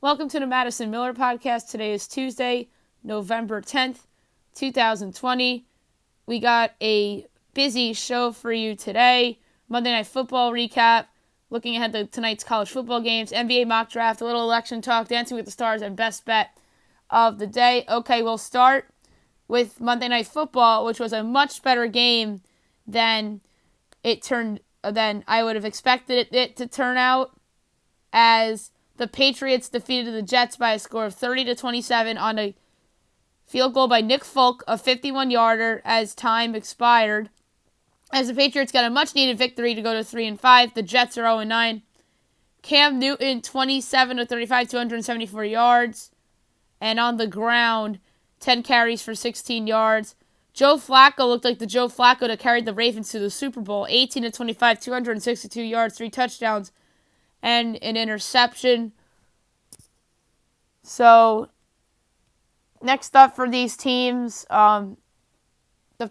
Welcome to the Madison Miller Podcast. Today is Tuesday, November 10th, 2020. We got a busy show for you today. Monday Night Football recap, looking ahead to tonight's college football games, NBA mock draft, a little election talk, Dancing with the Stars, and best bet of the day. Okay, we'll start with Monday Night Football, which was a much better game than I would have expected it to turn out, as the Patriots defeated the Jets by a score of 30-27 on a field goal by Nick Folk, a 51-yarder, as time expired. As the Patriots got a much-needed victory to go to 3-5, the Jets are 0-9. Cam Newton, 27-35, 274 yards. And on the ground, 10 carries for 16 yards. Joe Flacco looked like the Joe Flacco that carried the Ravens to the Super Bowl. 18-25, 262 yards, 3 touchdowns, and an interception. So, next up for these teams, the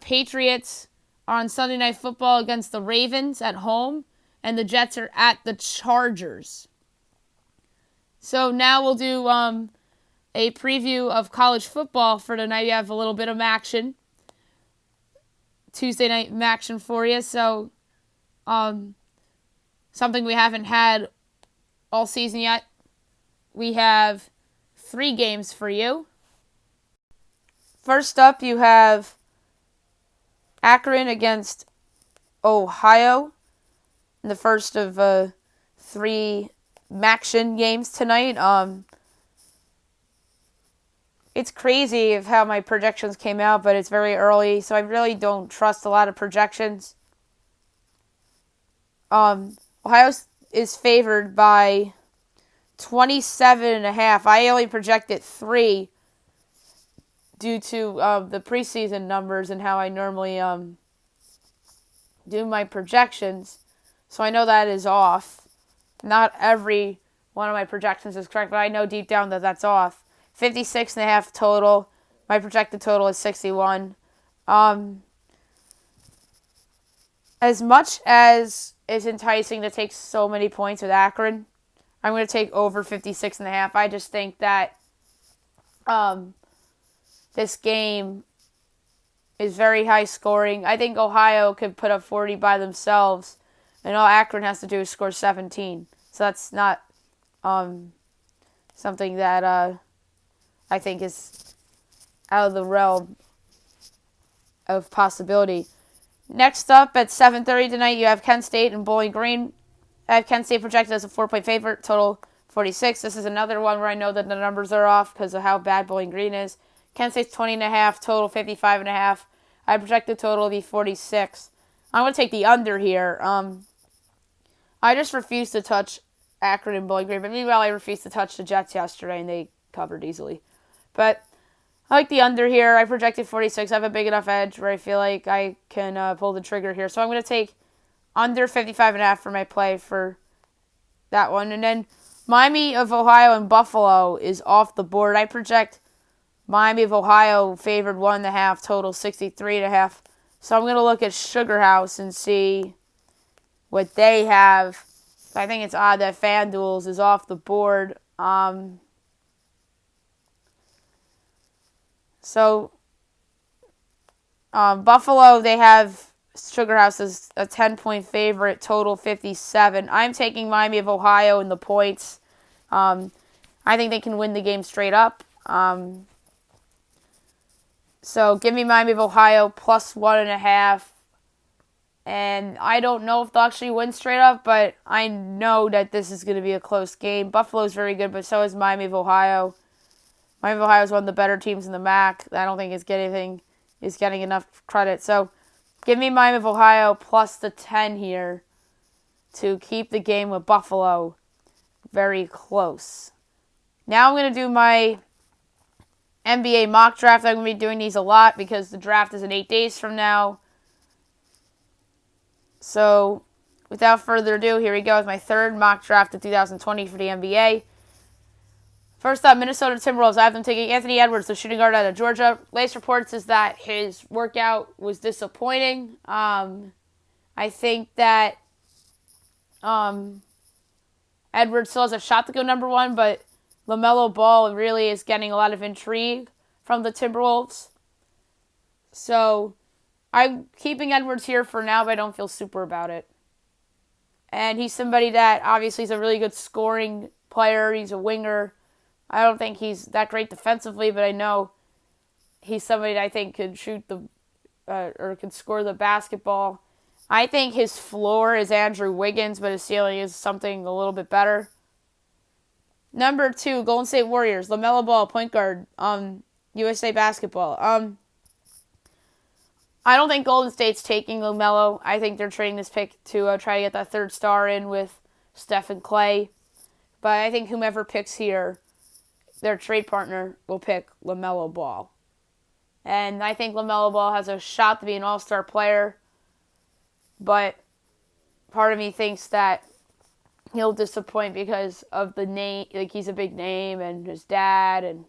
Patriots are on Sunday Night Football against the Ravens at home, and the Jets are at the Chargers. So now we'll do a preview of college football for tonight. We have a little bit of action, Tuesday night action for you. So, something we haven't had all season yet. We have 3 games for you. First up, you have Akron against Ohio in the first of 3 action games tonight. It's crazy of how my projections came out, but it's very early, so I really don't trust a lot of projections. Ohio is favored by 27.5. I only projected 3 due to the preseason numbers and how I normally do my projections. So I know that is off. Not every one of my projections is correct, but I know deep down that that's off. 56.5 total. My projected total is 61. As much as it's enticing to take so many points with Akron, I'm going to take over 56.5. I just think that this game is very high scoring. I think Ohio could put up 40 by themselves, and all Akron has to do is score 17. So that's not something that I think is out of the realm of possibility. Next up at 7:30 tonight, you have Kent State and Bowling Green. I have Kent State projected as a 4-point favorite, total 46. This is another one where I know that the numbers are off because of how bad Bowling Green is. Kent State's 20.5, total 55.5. I project the total to be 46. I'm going to take the under here. I just refuse to touch Akron and Bowling Green, but meanwhile I refused to touch the Jets yesterday, and they covered easily. But I like the under here. I projected 46. I have a big enough edge where I feel like I can pull the trigger here. So I'm going to take under 55.5 for my play for that one. And then Miami of Ohio and Buffalo is off the board. I project Miami of Ohio favored 1.5, total 63.5. So I'm going to look at Sugar House and see what they have. I think it's odd that FanDuel's is off the board. So Buffalo, they have Sugar House as a 10-point favorite, total 57. I'm taking Miami of Ohio in the points. I think they can win the game straight up. So give me Miami of Ohio plus 1.5. And I don't know if they'll actually win straight up, but I know that this is going to be a close game. Buffalo's very good, but so is Miami of Ohio. Miami of Ohio is one of the better teams in the MAC. I don't think is getting enough credit. So give me Miami of Ohio plus the 10 here to keep the game with Buffalo very close. Now I'm going to do my NBA mock draft. I'm going to be doing these a lot because the draft is in 8 days from now. So without further ado, here we go with my third mock draft of 2020 for the NBA. First up, Minnesota Timberwolves. I have them taking Anthony Edwards, the shooting guard out of Georgia. Latest reports is that his workout was disappointing. I think that Edwards still has a shot to go number 1, but LaMelo Ball really is getting a lot of intrigue from the Timberwolves. So I'm keeping Edwards here for now, but I don't feel super about it. And he's somebody that obviously is a really good scoring player. He's a winger. I don't think he's that great defensively, but I know he's somebody that I think could shoot or could score the basketball. I think his floor is Andrew Wiggins, but his ceiling is something a little bit better. Number 2, Golden State Warriors, LaMelo Ball, point guard, USA Basketball. I don't think Golden State's taking LaMelo. I think they're trading this pick to try to get that third star in with Steph and Clay. But I think whomever picks here, their trade partner, will pick LaMelo Ball. And I think LaMelo Ball has a shot to be an all-star player. But part of me thinks that he'll disappoint because of the name. Like, he's a big name and his dad. And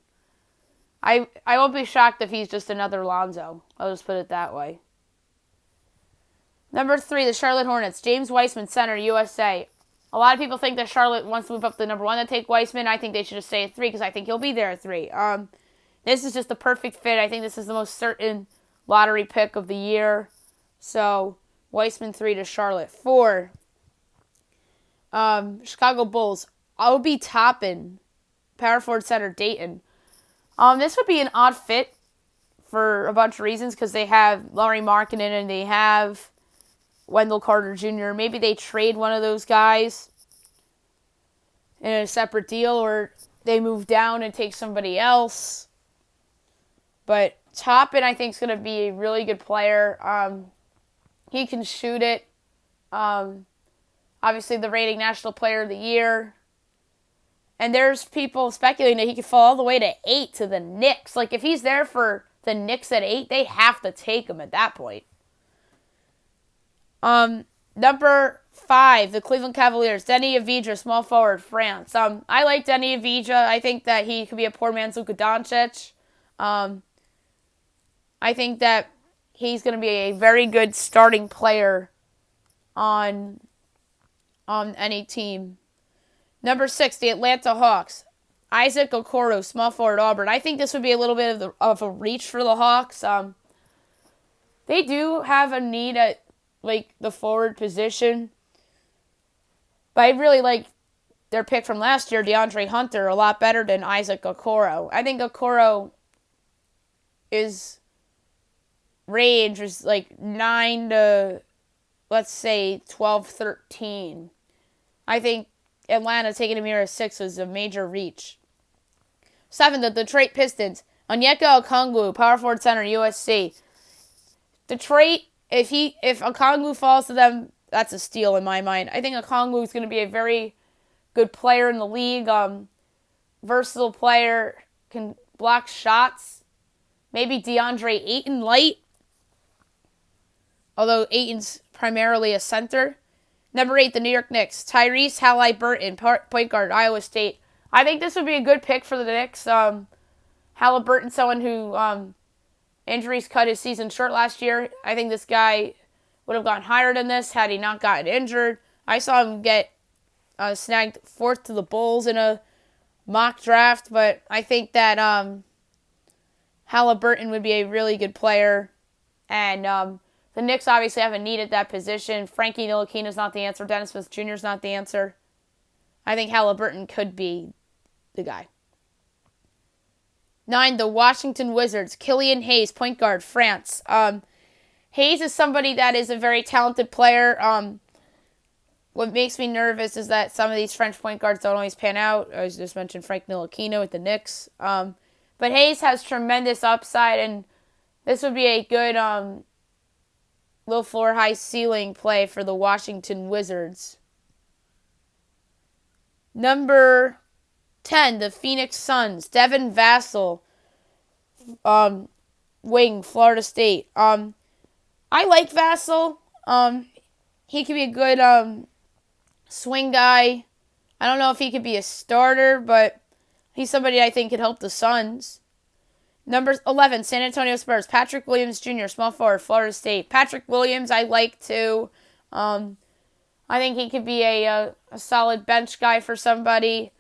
I won't be shocked if he's just another Lonzo. I'll just put it that way. Number 3, the Charlotte Hornets. James Wiseman, center, USA. A lot of people think that Charlotte wants to move up to number 1 to take Wiseman. I think they should just stay at 3 because I think he'll be there at 3. This is just the perfect fit. I think this is the most certain lottery pick of the year. So, Wiseman 3 to Charlotte. 4, Chicago Bulls. Obi Toppin, power forward center, Dayton. This would be an odd fit for a bunch of reasons because they have Lauri Markkanen and they have Wendell Carter Jr. Maybe they trade one of those guys in a separate deal or they move down and take somebody else. But Toppin, I think, is going to be a really good player. He can shoot it. Obviously, the reigning National Player of the Year. And there's people speculating that he could fall all the way to 8 to the Knicks. Like, if he's there for the Knicks at 8, they have to take him at that point. Number 5, the Cleveland Cavaliers. Denny Avdija, small forward, France. I like Denny Avdija. I think that he could be a poor man's Luka Doncic. I think that he's going to be a very good starting player on any team. Number 6, the Atlanta Hawks. Isaac Okoro, small forward, Auburn. I think this would be a little bit of a reach for the Hawks. They do have a need at the forward position. But I really like their pick from last year, DeAndre Hunter, a lot better than Isaac Okoro. I think Okoro is range is 9 to, let's say, 12, 13. I think Atlanta taking him here at 6 was a major reach. 7, the Detroit Pistons. Onyeka Okongwu, power forward center, USC. Detroit, if Okongwu falls to them, that's a steal in my mind. I think Okongwu is going to be a very good player in the league. Versatile player, can block shots. Maybe DeAndre Ayton light. Although Ayton's primarily a center. Number 8, the New York Knicks. Tyrese Halliburton, point guard, Iowa State. I think this would be a good pick for the Knicks. Halliburton, someone who injuries cut his season short last year. I think this guy would have gone higher than this had he not gotten injured. I saw him get snagged 4th to the Bulls in a mock draft, but I think that Halliburton would be a really good player. And the Knicks obviously haven't needed that position. Frankie Ntilikina is not the answer. Dennis Smith Jr. is not the answer. I think Halliburton could be the guy. 9, the Washington Wizards. Killian Hayes, point guard, France. Hayes is somebody that is a very talented player. What makes me nervous is that some of these French point guards don't always pan out. I just mentioned Frank Ntilikina with the Knicks. But Hayes has tremendous upside, and this would be a good low floor, high ceiling play for the Washington Wizards. Number 10, the Phoenix Suns. Devin Vassell, wing, Florida State. I like Vassell. He could be a good swing guy. I don't know if he could be a starter, but he's somebody I think could help the Suns. Number 11, San Antonio Spurs. Patrick Williams Jr., small forward, Florida State. Patrick Williams I like too. I think he could be a solid bench guy for somebody.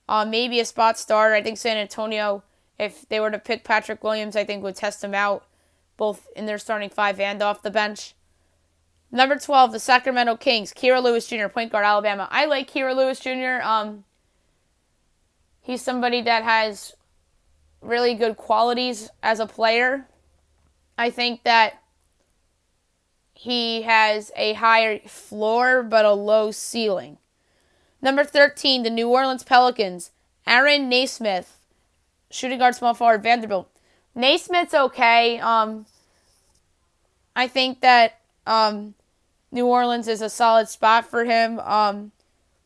maybe a spot starter. I think San Antonio, if they were to pick Patrick Williams, I think would test him out both in their starting five and off the bench. Number 12, the Sacramento Kings, Kira Lewis Jr., point guard, Alabama. I like Kira Lewis Jr. He's somebody that has really good qualities as a player. I think that he has a higher floor but a low ceiling. Number 13, the New Orleans Pelicans, Aaron Naismith, shooting guard, small forward, Vanderbilt. Naismith's okay. I think that New Orleans is a solid spot for him.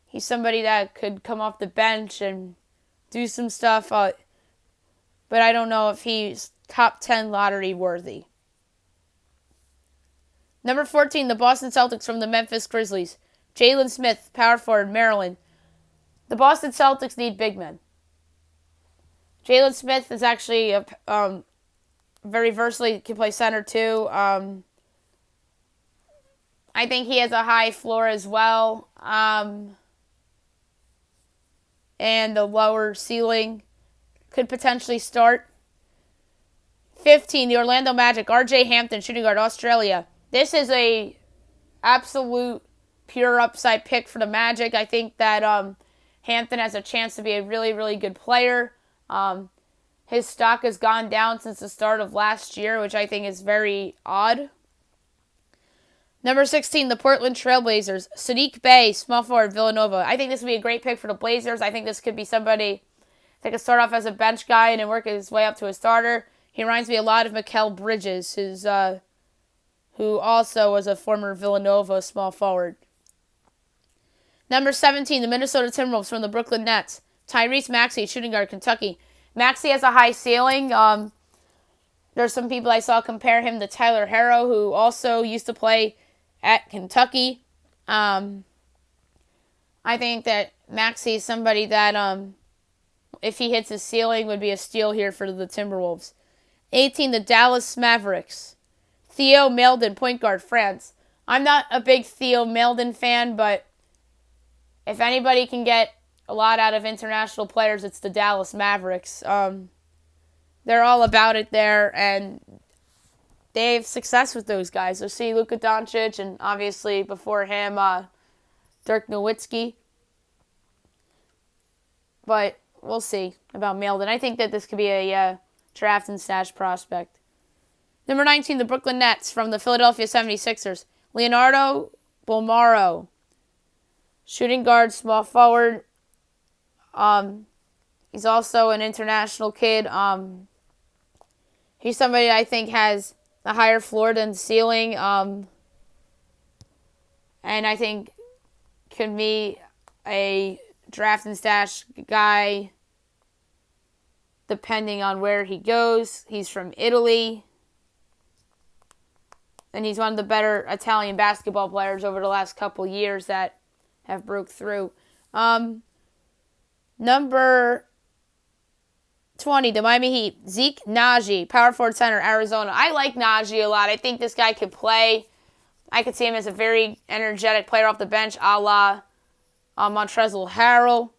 He's somebody that could come off the bench and do some stuff, but I don't know if he's top 10 lottery worthy. Number 14, the Boston Celtics from the Memphis Grizzlies, Jalen Smith, power forward, Maryland. The Boston Celtics need big men. Jalen Smith is actually very versatile. He can play center too. I think he has a high floor as well. And the lower ceiling could potentially start. 15, the Orlando Magic, RJ Hampton, shooting guard, Australia. This is a absolute pure upside pick for the Magic. I think that Hampton has a chance to be a really, really good player. His stock has gone down since the start of last year, which I think is very odd. Number 16, the Portland Trailblazers, Sadiq Bey, small forward, Villanova. I think this would be a great pick for the Blazers. I think this could be somebody that could start off as a bench guy and then work his way up to a starter. He reminds me a lot of Mikal Bridges, who also was a former Villanova small forward. Number 17, the Minnesota Timberwolves from the Brooklyn Nets, Tyrese Maxey, shooting guard, Kentucky. Maxey has a high ceiling. There's some people I saw compare him to Tyler Herro, who also used to play at Kentucky. I think that Maxey is somebody that, if he hits his ceiling, would be a steal here for the Timberwolves. 18, the Dallas Mavericks, Theo Maledon, point guard, France. I'm not a big Theo Maledon fan, but if anybody can get a lot out of international players, it's the Dallas Mavericks. They're all about it there, and they have success with those guys. So see Luka Doncic, and obviously before him, Dirk Nowitzki. But we'll see about Maledon. I think that this could be a draft and stash prospect. Number 19, the Brooklyn Nets from the Philadelphia 76ers, Leonardo Bolmaro, shooting guard, small forward. He's also an international kid. He's somebody I think has a higher floor than ceiling. And I think could be a draft and stash guy depending on where he goes. He's from Italy. And he's one of the better Italian basketball players over the last couple years that have broke through. Number 20, the Miami Heat, Zeke Naji, power forward, center, Arizona. I like Naji a lot. I think this guy could play. I could see him as a very energetic player off the bench, a la Montrezl Harrell.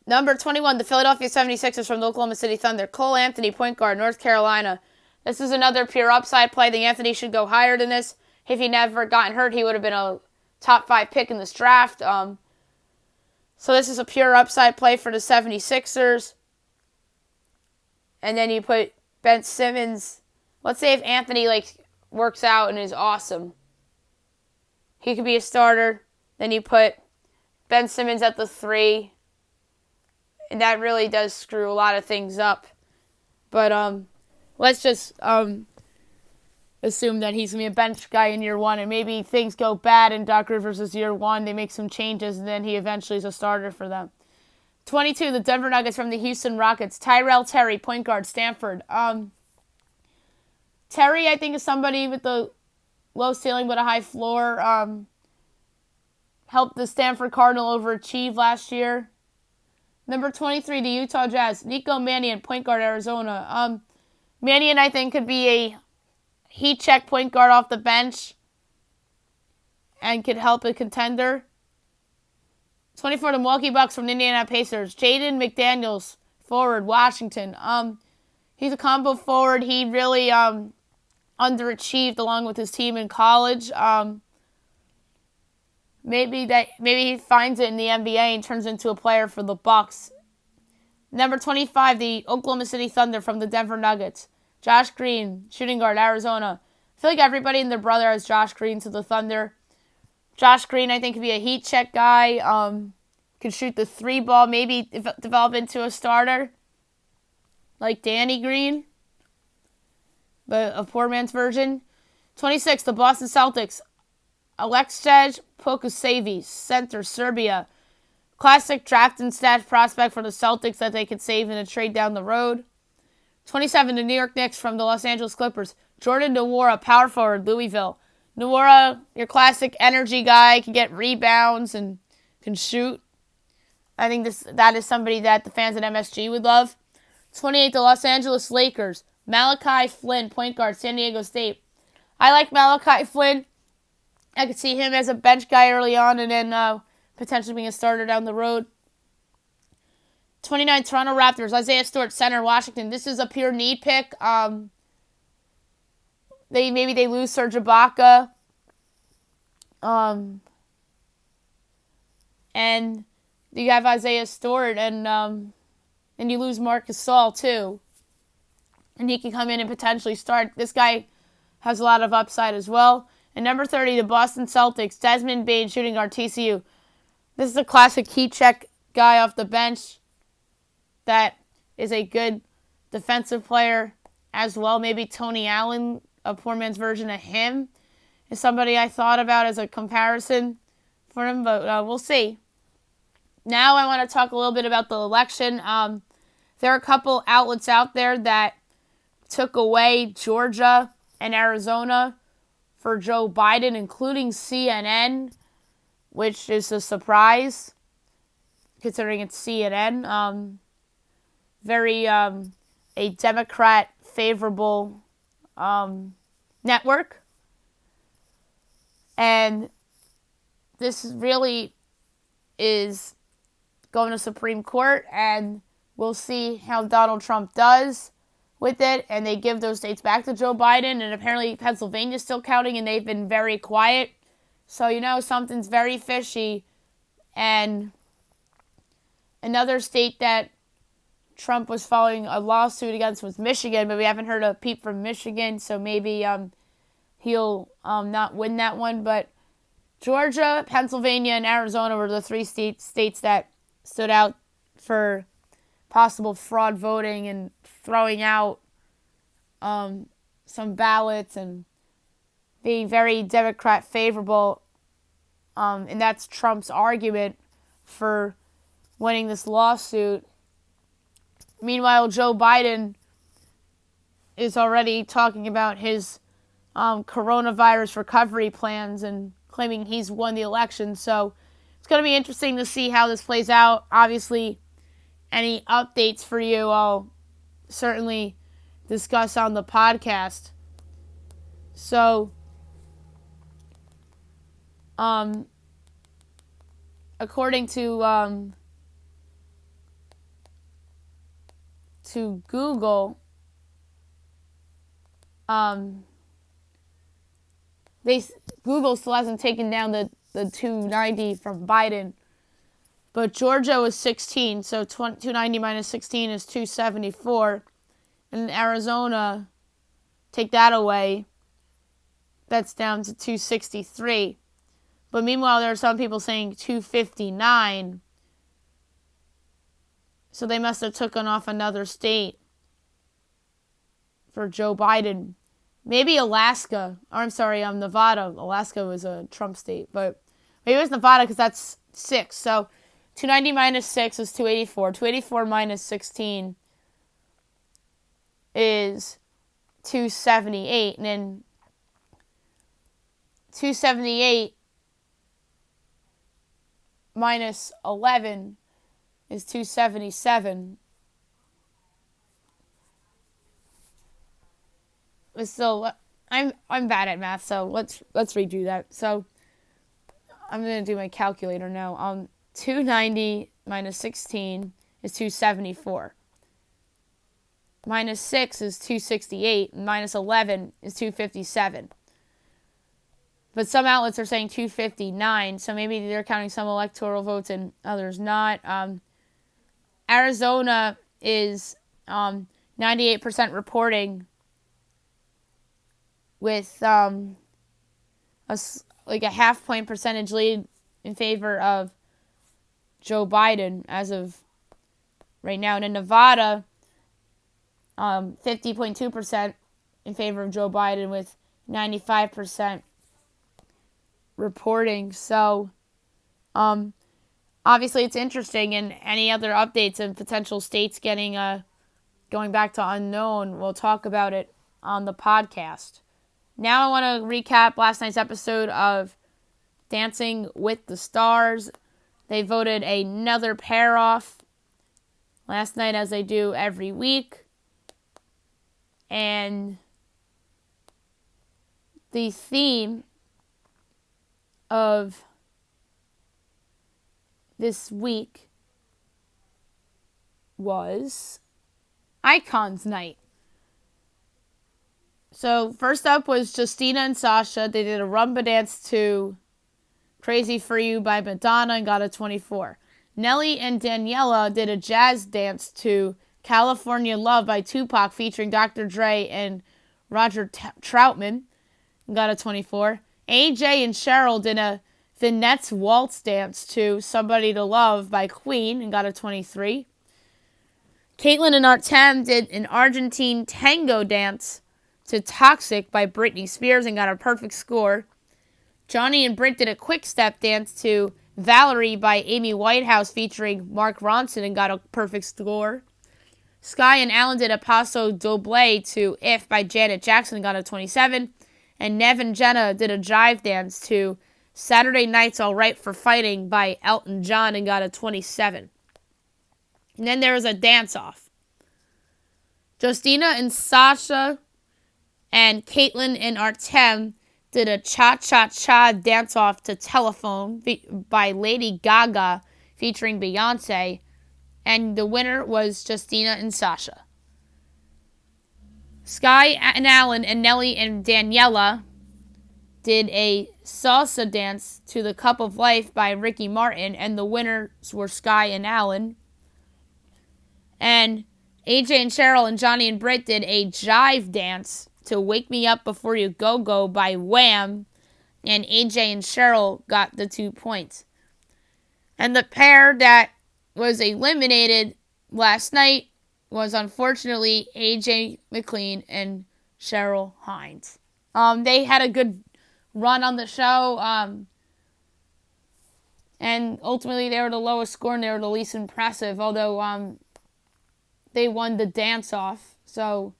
Number 21, the Philadelphia 76ers from the Oklahoma City Thunder, Cole Anthony, point guard, North Carolina. This is another pure upside play. I think Anthony should go higher than this. If he never gotten hurt, he would have been a top 5 pick in this draft. So this is a pure upside play for the 76ers. And then you put Ben Simmons. Let's say if Anthony works out and is awesome, he could be a starter. Then you put Ben Simmons at the 3. And that really does screw a lot of things up. But let's just assume that he's going to be a bench guy in year 1, and maybe things go bad in Doc Rivers' year 1. They make some changes, and then he eventually is a starter for them. 22, the Denver Nuggets from the Houston Rockets, Tyrell Terry, point guard, Stanford. Terry, I think, is somebody with the low ceiling but a high floor. Helped the Stanford Cardinal overachieve last year. Number 23, the Utah Jazz, Nico Mannion, point guard, Arizona. Mannion, I think, could be a heat check point guard off the bench and could help a contender. 24, the Milwaukee Bucks from the Indiana Pacers. Jaden McDaniels, forward, Washington. He's a combo forward. He really underachieved along with his team in college. Maybe he finds it in the NBA and turns into a player for the Bucks. Number 25, the Oklahoma City Thunder from the Denver Nuggets. Josh Green, shooting guard, Arizona. I feel like everybody and their brother has Josh Green to the Thunder. Josh Green, I think, could be a heat check guy. Could shoot the 3-ball, maybe develop into a starter. Like Danny Green. But a poor man's version. 26, the Boston Celtics. Aleksej Pokusevich, center, Serbia. Classic draft and stash prospect for the Celtics that they could save in a trade down the road. 27, the New York Knicks from the Los Angeles Clippers. Jordan Nwora, power forward, Louisville. Nwora, your classic energy guy, can get rebounds and can shoot. I think that is somebody that the fans at MSG would love. 28, the Los Angeles Lakers. Malachi Flynn, point guard, San Diego State. I like Malachi Flynn. I could see him as a bench guy early on and then potentially being a starter down the road. 29, Toronto Raptors. Isaiah Stewart, center, Washington. This is a pure need pick. Maybe they lose Serge Ibaka. And you have Isaiah Stewart and you lose Marc Gasol too. And he can come in and potentially start. This guy has a lot of upside as well. And number 30, the Boston Celtics. Desmond Bane, shooting guard, TCU. This is a classic heat check guy off the bench that is a good defensive player as well. Maybe Tony Allen, a poor man's version of him, is somebody I thought about as a comparison for him, but we'll see. Now I want to talk a little bit about the election. There are a couple outlets out there that took away Georgia and Arizona for Joe Biden, including CNN, which is a surprise, considering it's CNN. Very a Democrat-favorable network. And this really is going to Supreme Court, and we'll see how Donald Trump does with it. And they give those states back to Joe Biden, and apparently Pennsylvania's still counting, and they've been very quiet. So, something's very fishy. And another state that Trump was following a lawsuit against was Michigan, but we haven't heard a peep from Michigan, so maybe he'll not win that one. But Georgia, Pennsylvania, and Arizona were the three states that stood out for possible fraud voting and throwing out some ballots and being very Democrat favorable. And that's Trump's argument for winning this lawsuit. Meanwhile, Joe Biden is already talking about his coronavirus recovery plans and claiming he's won the election. So it's going to be interesting to see how this plays out. Obviously, any updates for you, I'll certainly discuss on the podcast. So, according to Google, Google still hasn't taken down the 290 from Biden, but Georgia was 16, so 290 minus 16 is 274, and Arizona, take that away, that's down to 263. But meanwhile, there are some people saying 259. So they must have taken off another state for Joe Biden. Maybe Alaska. Or I'm sorry, Nevada. Alaska was a Trump state. But maybe it was Nevada because that's 6. So 290 minus 6 is 284. 284 minus 16 is 278. And then 278 minus 11 is 277. But still, I'm bad at math, so let's redo that. So I'm gonna do my calculator now. 290 minus 16 is 274. Minus 6 is 268. And minus 11 is 257. But some outlets are saying 259, so maybe they're counting some electoral votes and others not. Arizona is 98% reporting with a half-point percentage lead in favor of Joe Biden as of right now. And in Nevada, 50.2% in favor of Joe Biden with 95% reporting. So, obviously it's interesting, and any other updates and potential states getting going back to unknown, we'll talk about it on the podcast. Now I want to recap last night's episode of Dancing with the Stars. They voted another pair off last night, as they do every week. And the theme of this week was Icons Night. So first up was Justina and Sasha. They did a rumba dance to Crazy For You by Madonna and got a 24. Nelly and Daniela did a jazz dance to California Love by Tupac featuring Dr. Dre and Roger Troutman and got a 24. AJ and Cheryl did a Vinette's Waltz dance to Somebody to Love by Queen and got a 23. Caitlin and Artem did an Argentine tango dance to Toxic by Britney Spears and got a perfect score. Johnny and Britt did a quick step dance to Valerie by Amy Whitehouse featuring Mark Ronson and got a perfect score. Sky and Alan did a Paso Doble to If by Janet Jackson and got a 27. And Nev and Jenna did a jive dance to Saturday Night's All Right for Fighting by Elton John and got a 27. And then there was a dance-off. Justina and Sasha and Caitlin and Artem did a cha-cha-cha dance-off to Telephone by Lady Gaga featuring Beyonce. And the winner was Justina and Sasha. Sky and Alan and Nelly and Daniela did a salsa dance to The Cup of Life by Ricky Martin, and the winners were Sky and Alan. And AJ and Cheryl and Johnny and Britt did a jive dance to Wake Me Up Before You Go Go by Wham, and AJ and Cheryl got the 2 points. And the pair that was eliminated last night was unfortunately AJ McLean and Cheryl Hines. They had a good run on the show, and ultimately they were the lowest score and they were the least impressive, although they won the dance-off. So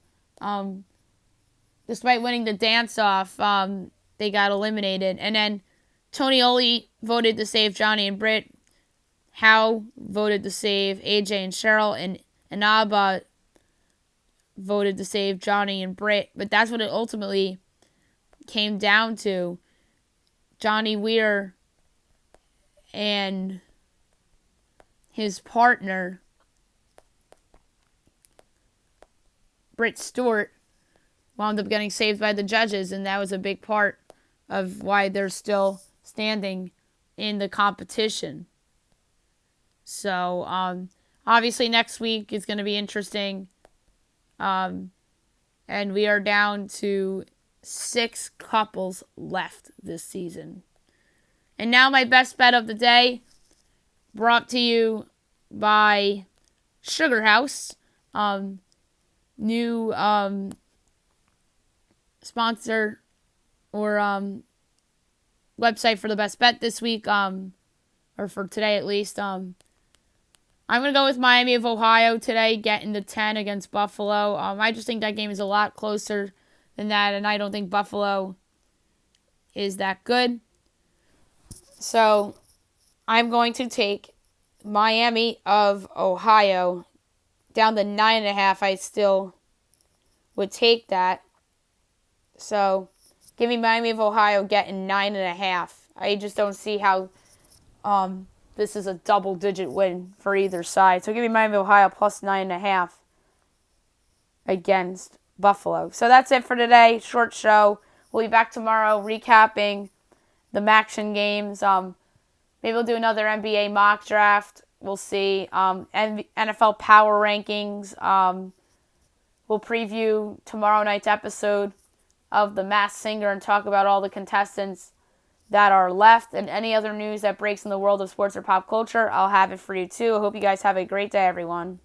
despite winning the dance-off, they got eliminated. And then Tony Oli voted to save Johnny and Britt. Howe voted to save AJ and Cheryl, and Inaba voted to save Johnny and Britt. But that's what it ultimately came down to. Johnny Weir and his partner, Britt Stewart, wound up getting saved by the judges, and that was a big part of why they're still standing in the competition. So, obviously next week is going to be interesting. And we are down to 6 couples left this season. And now my best bet of the day, brought to you by Sugar House. New sponsor or website for the best bet this week, or for today at least. I'm going to go with Miami of Ohio today, getting the 10 against Buffalo. I just think that game is a lot closer than that, and I don't think Buffalo is that good. So I'm going to take Miami of Ohio down to 9.5. I still would take that. So give me Miami of Ohio getting 9.5. I just don't see how the this is a double-digit win for either side. So give me Miami of Ohio plus 9.5 against Buffalo. So that's it for today. Short show. We'll be back tomorrow recapping the Maction games. Maybe we'll do another NBA mock draft. We'll see. NFL power rankings. We'll preview tomorrow night's episode of The Masked Singer and talk about all the contestants that are left and any other news that breaks in the world of sports or pop culture. I'll have it for you too. I hope you guys have a great day, everyone.